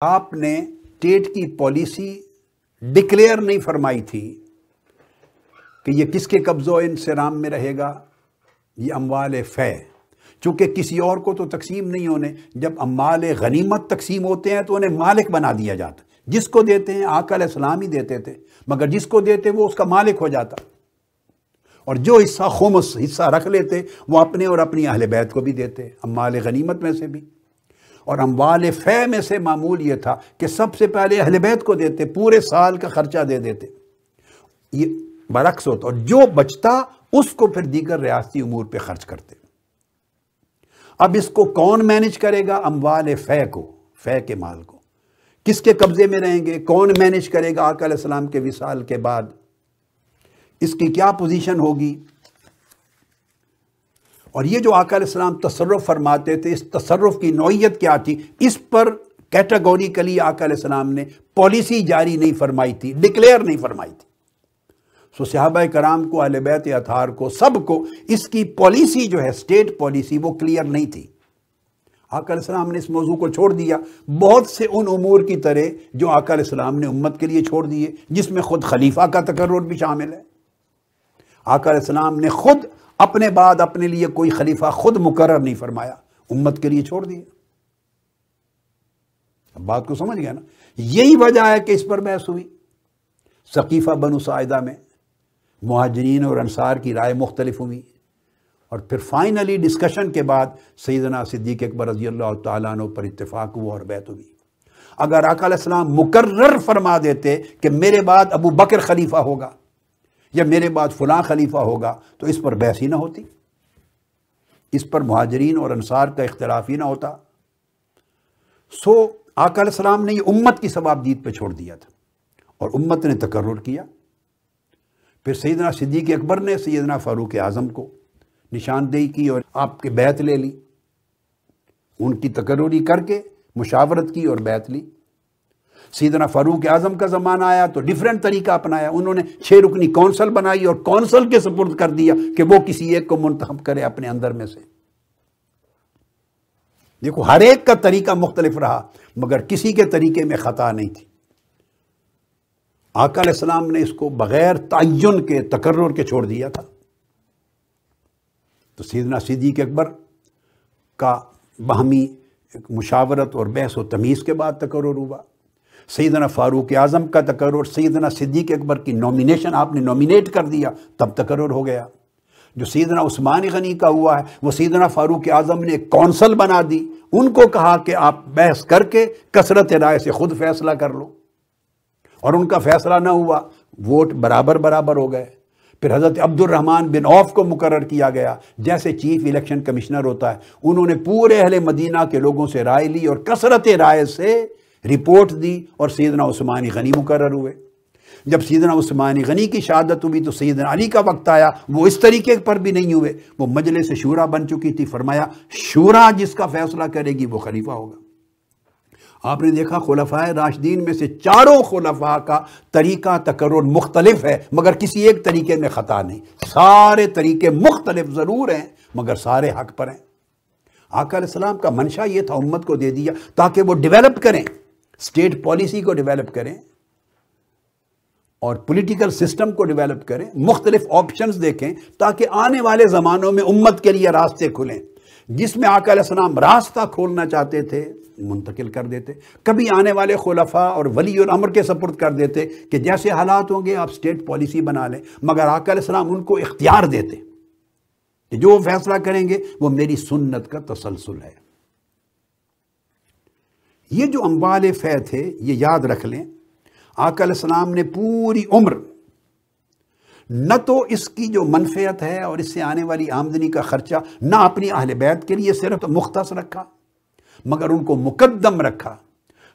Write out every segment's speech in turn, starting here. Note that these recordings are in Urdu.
آپ نے اسٹیٹ کی پالیسی ڈکلیئر نہیں فرمائی تھی کہ یہ کس کے قبضہ و انصرام میں رہے گا، یہ اموال فے، چونکہ کسی اور کو تو تقسیم نہیں ہونے۔ جب اموال غنیمت تقسیم ہوتے ہیں تو انہیں مالک بنا دیا جاتا، جس کو دیتے ہیں آقا علیہ السلام ہی دیتے تھے، مگر جس کو دیتے وہ اس کا مالک ہو جاتا، اور جو حصہ خمس حصہ رکھ لیتے وہ اپنے اور اپنی اہل بیت کو بھی دیتے، اموال غنیمت میں سے بھی۔ اور اموال فے میں سے معمول یہ تھا کہ سب سے پہلے اہل بیت کو دیتے، پورے سال کا خرچہ دے دیتے، یہ برعکس ہوتا، اور جو بچتا اس کو پھر دیگر ریاستی امور پہ خرچ کرتے۔ اب اس کو کون مینیج کرے گا؟ اموال فے کو، فے کے مال کو کس کے قبضے میں رہیں گے؟ کون مینیج کرے گا آقا علیہ السلام کے وصال کے بعد؟ اس کی کیا پوزیشن ہوگی؟ اور یہ جو آقا علیہ السلام تصرف فرماتے تھے، اس تصرف کی نوعیت کیا تھی؟ اس پر کیٹیگوریکلی آقا علیہ السلام نے پالیسی جاری نہیں فرمائی تھی، ڈکلیئر نہیں فرمائی تھی۔ سو صحابہ کرام کو، اہل بیت اطہار کو، سب کو اس کی پالیسی جو ہے اسٹیٹ پالیسی وہ کلیئر نہیں تھی۔ آقا علیہ السلام نے اس موضوع کو چھوڑ دیا، بہت سے ان امور کی طرح جو آقا علیہ السلام نے امت کے لیے چھوڑ دیے، جس میں خود خلیفہ کا تقرر بھی شامل ہے۔ آقا علیہ السلام نے خود اپنے بعد اپنے لیے کوئی خلیفہ خود مقرر نہیں فرمایا، امت کے لیے چھوڑ دیا۔ اب بات کو سمجھ گیا نا؟ یہی وجہ ہے کہ اس پر بحث ہوئی۔ ثقیفہ بنو ساعدہ میں مہاجرین اور انصار کی رائے مختلف ہوئی، اور پھر فائنلی ڈسکشن کے بعد سیدنا صدیق اکبر رضی اللہ تعالیٰ عنہ پر اتفاق ہوا اور بیعت ہوئی۔ اگر آقا علیہ السلام مقرر فرما دیتے کہ میرے بعد ابو بکر خلیفہ ہوگا یا میرے بعد فلاں خلیفہ ہوگا تو اس پر بحث ہی نہ ہوتی، اس پر مہاجرین اور انصار کا اختلاف ہی نہ ہوتا۔ سو آقا علیہ السلام نے یہ امت کی ثوابدید پہ چھوڑ دیا تھا، اور امت نے تقرر کیا۔ پھر سیدنا صدیق اکبر نے سیدنا فاروق اعظم کو نشاندہی کی اور آپ کے بیعت لے لی، ان کی تقرری کر کے مشاورت کی اور بیعت لی۔ سیدنا فاروق اعظم کا زمانہ آیا تو ڈیفرنٹ طریقہ اپنایا، انہوں نے 6 رکنی کونسل بنائی اور کونسل کے سپرد کر دیا کہ وہ کسی ایک کو منتخب کرے اپنے اندر میں سے۔ دیکھو ہر ایک کا طریقہ مختلف رہا، مگر کسی کے طریقے میں خطا نہیں تھی۔ آقا علیہ السلام نے اس کو بغیر تعین کے، تقرر کے چھوڑ دیا تھا۔ تو سیدنا صدیق اکبر کا باہمی مشاورت اور بحث و تمیز کے بعد تقرر ہوا۔ سیدنا فاروق اعظم کا تقرر، سیدنا صدیق اکبر کی نومینیشن آپ نے نومینیٹ کر دیا، تب تقرر ہو گیا۔ جو سیدنا عثمان غنی کا ہوا ہے وہ سیدنا فاروق اعظم نے ایک کونسل بنا دی، ان کو کہا کہ آپ بحث کر کے کثرت رائے سے خود فیصلہ کر لو، اور ان کا فیصلہ نہ ہوا، ووٹ برابر ہو گئے۔ پھر حضرت عبد الرحمن بن عوف کو مقرر کیا گیا جیسے چیف الیکشن کمشنر ہوتا ہے، انہوں نے پورے اہل مدینہ کے لوگوں سے رائے لی اور کثرت رائے سے رپورٹ دی، اور سیدنا عثمان غنی مقرر ہوئے۔ جب سیدنا عثمان غنی کی شہادت ہوئی تو سیدنا علی کا وقت آیا، وہ اس طریقے پر بھی نہیں ہوئے، وہ مجلس شورا بن چکی تھی، فرمایا شورا جس کا فیصلہ کرے گی وہ خلیفہ ہوگا۔ آپ نے دیکھا خلفاء راشدین میں سے چاروں خلفاء کا طریقہ تقرر مختلف ہے، مگر کسی ایک طریقے میں خطا نہیں، سارے طریقے مختلف ضرور ہیں مگر سارے حق پر ہیں۔ آقا علیہ السلام کا منشا یہ تھا، امت کو دے دیا تاکہ وہ ڈیولپ کریں، اسٹیٹ پالیسی کو ڈیولپ کریں اور پولیٹیکل سسٹم کو ڈیولپ کریں، مختلف آپشنز دیکھیں تاکہ آنے والے زمانوں میں امت کے لیے راستے کھلیں۔ جس میں آقا علیہ السلام راستہ کھولنا چاہتے تھے منتقل کر دیتے، کبھی آنے والے خلفاء اور ولی الامر کے سپرد کر دیتے کہ جیسے حالات ہوں گے آپ اسٹیٹ پالیسی بنا لیں، مگر آقا علیہ السلام ان کو اختیار دیتے کہ جو وہ فیصلہ کریں گے وہ میری سنت کا تسلسل ہے۔ یہ جو اموال فے تھے یہ یاد رکھ لیں، آقا علیہ السلام نے پوری عمر نہ تو اس کی جو منفعت ہے اور اس سے آنے والی آمدنی کا خرچہ نہ اپنی اہل بیت کے لیے صرف مختص رکھا، مگر ان کو مقدم رکھا،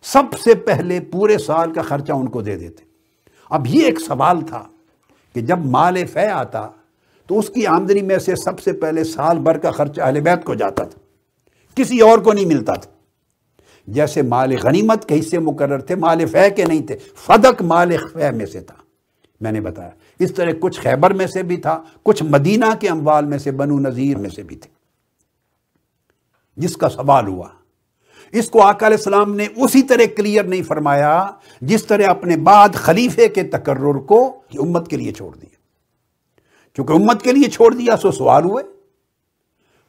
سب سے پہلے پورے سال کا خرچہ ان کو دے دیتے۔ اب یہ ایک سوال تھا کہ جب مال فے آتا تو اس کی آمدنی میں سے سب سے پہلے سال بھر کا خرچہ اہل بیت کو جاتا تھا، کسی اور کو نہیں ملتا تھا۔ جیسے مال غنیمت کے حصے مقرر تھے، مال فے کے نہیں تھے، فدق مال فے میں سے تھا، میں نے بتایا۔ اس طرح کچھ خیبر میں سے بھی تھا، کچھ مدینہ کے اموال میں سے، بنو نذیر میں سے بھی تھے، جس کا سوال ہوا۔ اس کو آقا علیہ السلام نے اسی طرح کلیئر نہیں فرمایا جس طرح اپنے بعد خلیفے کے تقرر کو امت کے لیے چھوڑ دیا۔ چونکہ امت کے لیے چھوڑ دیا سو سوال ہوئے۔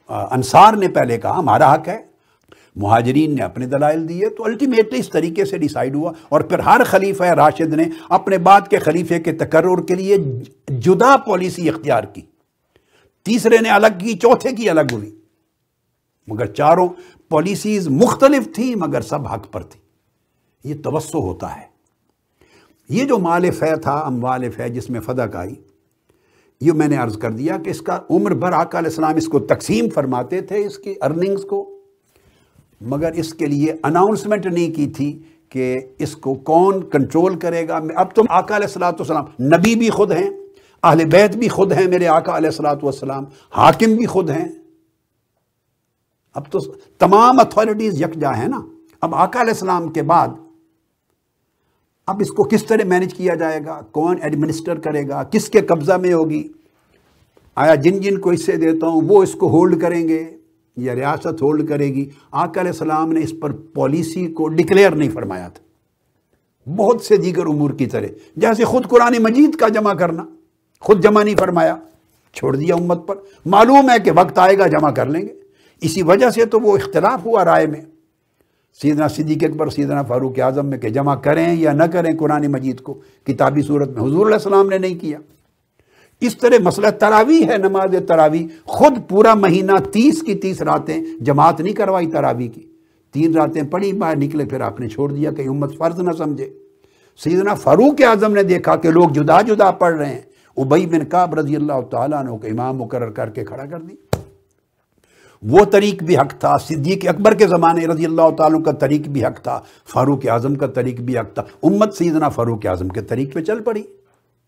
انصار نے پہلے کہا ہمارا حق ہے، مہاجرین نے اپنے دلائل دیے، تو الٹیمیٹلی اس طریقے سے ڈیسائیڈ ہوا، اور پھر ہر خلیفہ راشد نے اپنے بعد کے خلیفے کے تقرر کے لیے جدا پالیسی اختیار کی۔ تیسرے نے الگ کی، چوتھے کی الگ ہوئی، مگر چاروں پالیسیز مختلف تھیں مگر سب حق پر تھی۔ یہ توسع ہوتا ہے۔ یہ جو مال فے تھا، اموال فے جس میں فدق آئی، یہ میں نے عرض کر دیا کہ اس کا عمر بھر آقا علیہ السلام اس کو تقسیم فرماتے تھے، اس کی ارننگز کو، مگر اس کے لیے اناؤنسمنٹ نہیں کی تھی کہ اس کو کون کنٹرول کرے گا۔ اب تم آقا علیہ السلام نبی بھی خود ہیں، اہل بیت بھی خود ہیں، میرے آقا علیہ السلام حاکم بھی خود ہیں، اب تو تمام اتھارٹیز یکجا ہیں نا۔ اب آقا علیہ السلام کے بعد اب اس کو کس طرح مینج کیا جائے گا، کون ایڈمنسٹر کرے گا، کس کے قبضہ میں ہوگی، آیا جن کو اس سے دیتا ہوں وہ اس کو ہولڈ کریں گے یا ریاست ہولڈ کرے گی؟ آقا علیہ السلام نے اس پر پالیسی کو ڈکلیئر نہیں فرمایا تھا، بہت سے دیگر امور کی طرح، جیسے خود قرآن مجید کا جمع کرنا خود جمع نہیں فرمایا، چھوڑ دیا امت پر۔ معلوم ہے کہ وقت آئے گا جمع کر لیں گے، اسی وجہ سے تو وہ اختلاف ہوا رائے میں سیدنا صدیق اکبر سیدنا فاروق اعظم میں کہ جمع کریں یا نہ کریں قرآن مجید کو کتابی صورت میں۔ حضور علیہ السلام نے نہیں کیا۔ اس طرح مسئلہ تراویح ہے، نماز تراویح خود پورا مہینہ 30 کی 30 راتیں جماعت نہیں کروائی تراویح کی، 3 راتیں پڑھی باہر نکلے، پھر آپ نے چھوڑ دیا کہ امت فرض نہ سمجھے۔ سیدنا فاروق اعظم نے دیکھا کہ لوگ جدا جدا پڑھ رہے ہیں، ابی بن کعب رضی اللہ تعالیٰ عنہ کو امام مقرر کر کے کھڑا کر دی۔ وہ طریق بھی حق تھا، صدیق اکبر کے زمانے رضی اللہ تعالیٰ کا طریق بھی حق تھا، فاروق اعظم کا طریق بھی حق تھا، امت سیدنا فاروق اعظم کے طریق پہ چل پڑی۔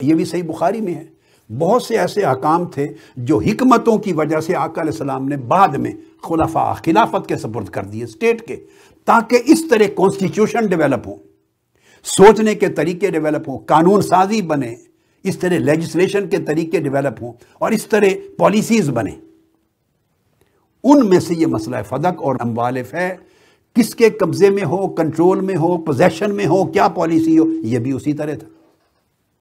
یہ بھی صحیح بخاری میں ہے۔ بہت سے ایسے احکام تھے جو حکمتوں کی وجہ سے آقا علیہ السلام نے بعد میں خلفاء خلافت کے سپرد کر دیے اسٹیٹ کے، تاکہ اس طرح کانسٹیٹیوشن ڈیولپ ہوں، سوچنے کے طریقے ڈیولپ ہوں، قانون سازی بنے، اس طرح لیجسلیشن کے طریقے ڈیولپ ہوں، اور اس طرح پالیسیز بنے۔ ان میں سے یہ مسئلہ فدق اور اموال فے کس کے قبضے میں ہو، کنٹرول میں ہو، پوزیشن میں ہو، کیا پالیسی ہو، یہ بھی اسی طرح تھا۔